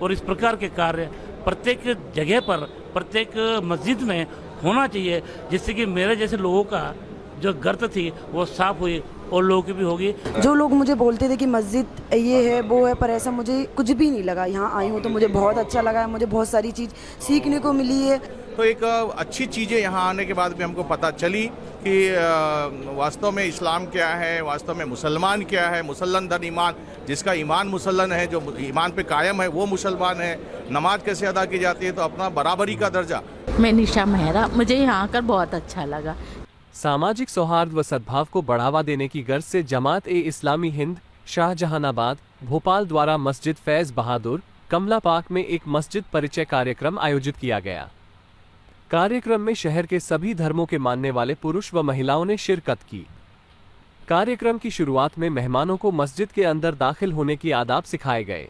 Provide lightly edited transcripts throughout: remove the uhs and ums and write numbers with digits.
और इस प्रकार के कार्य प्रत्येक जगह पर, प्रत्येक मस्जिद में होना चाहिए, जिससे कि मेरे जैसे लोगों का जो गर्त थी वो साफ हुई और लोगों की भी होगी। जो लोग मुझे बोलते थे कि मस्जिद ये है वो है, पर ऐसा मुझे कुछ भी नहीं लगा। यहाँ आई हूँ तो मुझे बहुत अच्छा लगा है, मुझे बहुत सारी चीज़ सीखने को मिली है। तो एक अच्छी चीज़ें यहाँ आने के बाद भी हमको पता चली कि वास्तव में इस्लाम क्या है, वास्तव में मुसलमान क्या है। मुसल्लन दर ईमान, जिसका ईमान मुसल्लन है, जो ईमान पे कायम है वो मुसलमान है। नमाज कैसे अदा की जाती है, तो अपना बराबरी का दर्जा। मैं निशा मेहरा, मुझे यहाँ आकर बहुत अच्छा लगा। सामाजिक सौहार्द व सद्भाव को बढ़ावा देने की गर्ज से जमात-ए-इस्लामी हिंद शाहजहानाबाद भोपाल द्वारा मस्जिद फैज़ बहादुर कमला पार्क में एक मस्जिद परिचय कार्यक्रम आयोजित किया गया। कार्यक्रम में शहर के सभी धर्मों के मानने वाले पुरुष व महिलाओं ने शिरकत की। कार्यक्रम की शुरुआत में मेहमानों को मस्जिद के अंदर दाखिल होने की आदाब सिखाए गए।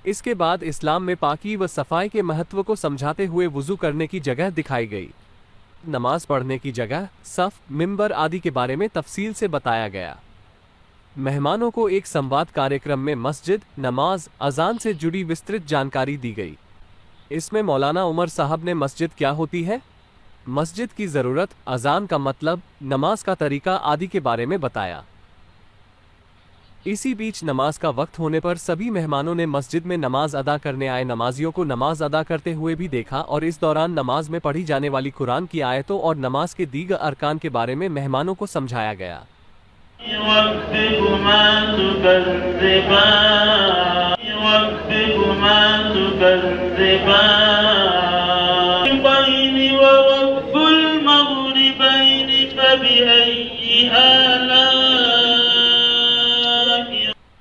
इसके बाद इस्लाम में पाकी व सफाई के महत्व को समझाते हुए वुजू करने की जगह दिखाई गई। नमाज पढ़ने की जगह, सफ, मिंबर आदि के बारे में तफसील से बताया गया। मेहमानों को एक संवाद कार्यक्रम में मस्जिद, नमाज, अजान से जुड़ी विस्तृत जानकारी दी गई। इसमें मौलाना उमर साहब ने मस्जिद क्या होती है, मस्जिद की ज़रूरत, अजान का मतलब, नमाज का तरीका आदि के बारे में बताया। इसी बीच नमाज का वक्त होने पर सभी मेहमानों ने मस्जिद में नमाज अदा करने आए नमाजियों को नमाज अदा करते हुए भी देखा और इस दौरान नमाज में पढ़ी जाने वाली कुरान की आयतों और नमाज के दीगर अरकान के बारे में मेहमानों को समझाया गया।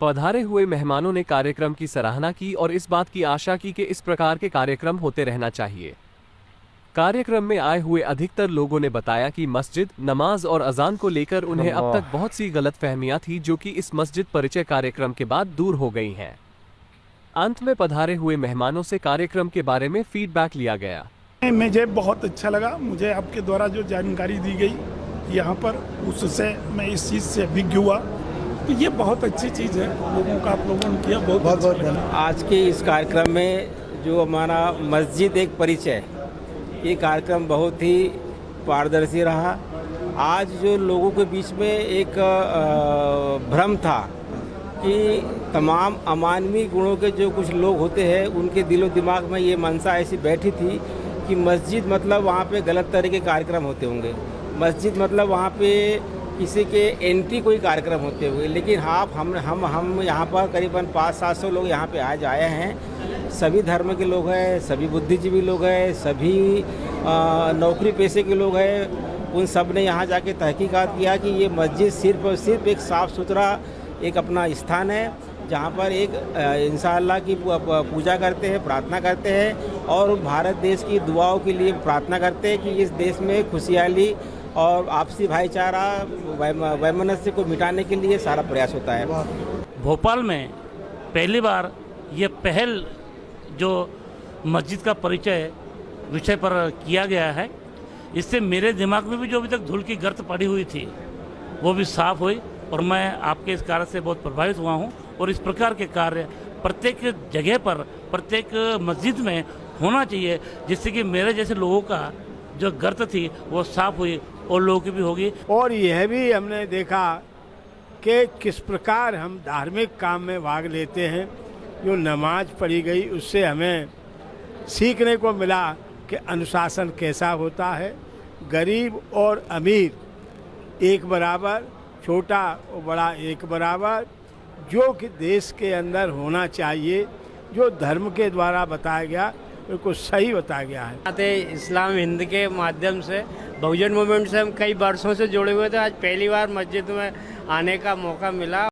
पधारे हुए मेहमानों ने कार्यक्रम की सराहना की और इस बात की आशा की कि इस प्रकार के कार्यक्रम होते रहना चाहिए। कार्यक्रम में आए हुए अधिकतर लोगों ने बताया कि मस्जिद, नमाज और अजान को लेकर उन्हें अब तक बहुत सी गलतफहमियां थी, जो कि इस मस्जिद परिचय कार्यक्रम के बाद दूर हो गई हैं। अंत में पधारे हुए मेहमानों से कार्यक्रम के बारे में फीडबैक लिया गया। मुझे बहुत अच्छा लगा। मुझे आपके द्वारा जो जानकारी दी गई यहाँ पर, उससे मैं इस चीज़ से अभिज्ञ हुआ। तो ये बहुत अच्छी चीज़ है, लोगों का आप लोगों ने किया, बहुत अच्छा। आज के इस कार्यक्रम में जो हमारा मस्जिद एक परिचय, ये कार्यक्रम बहुत ही पारदर्शी रहा। आज जो लोगों के बीच में एक भ्रम था कि तमाम अमानवी गुणों के जो कुछ लोग होते हैं, उनके दिलो दिमाग में ये मनसा ऐसी बैठी थी कि मस्जिद मतलब वहाँ पे गलत तरह के कार्यक्रम होते होंगे, मस्जिद मतलब वहाँ पे किसी के एंटी कोई कार्यक्रम होते हुए। लेकिन हाँ, हम यहाँ पर करीबन 500-700 लोग यहाँ पे आज आए हैं। सभी धर्म के लोग हैं, सभी बुद्धिजीवी लोग हैं, सभी नौकरी पेशे के लोग हैं। उन सब ने यहाँ जाके तहकीकात किया कि ये मस्जिद सिर्फ और सिर्फ एक साफ़ सुथरा एक अपना स्थान है, जहाँ पर एक इंशाअल्लाह की पूजा करते हैं, प्रार्थना करते हैं और भारत देश की दुआओं के लिए प्रार्थना करते हैं कि इस देश में खुशहाली और आपसी भाईचारा, वैमनस्य को मिटाने के लिए सारा प्रयास होता है। भोपाल में पहली बार ये पहल जो मस्जिद का परिचय विषय पर किया गया है, इससे मेरे दिमाग में भी जो अभी तक धूल की गर्त पड़ी हुई थी वो भी साफ हुई और मैं आपके इस कार्य से बहुत प्रभावित हुआ हूँ। और इस प्रकार के कार्य प्रत्येक जगह पर, प्रत्येक मस्जिद में होना चाहिए, जिससे कि मेरे जैसे लोगों का जो गर्त थी वो साफ हुई और लोगों की भी होगी। और यह भी हमने देखा कि किस प्रकार हम धार्मिक काम में भाग लेते हैं। जो नमाज पढ़ी गई उससे हमें सीखने को मिला कि अनुशासन कैसा होता है, गरीब और अमीर एक बराबर, छोटा और बड़ा एक बराबर, जो कि देश के अंदर होना चाहिए, जो धर्म के द्वारा बताया गया बिल्कुल सही बताया गया है। इस्लाम हिंद के माध्यम से, बहुजन मूवमेंट से हम कई वर्षों से जुड़े हुए थे। आज पहली बार मस्जिद में आने का मौका मिला।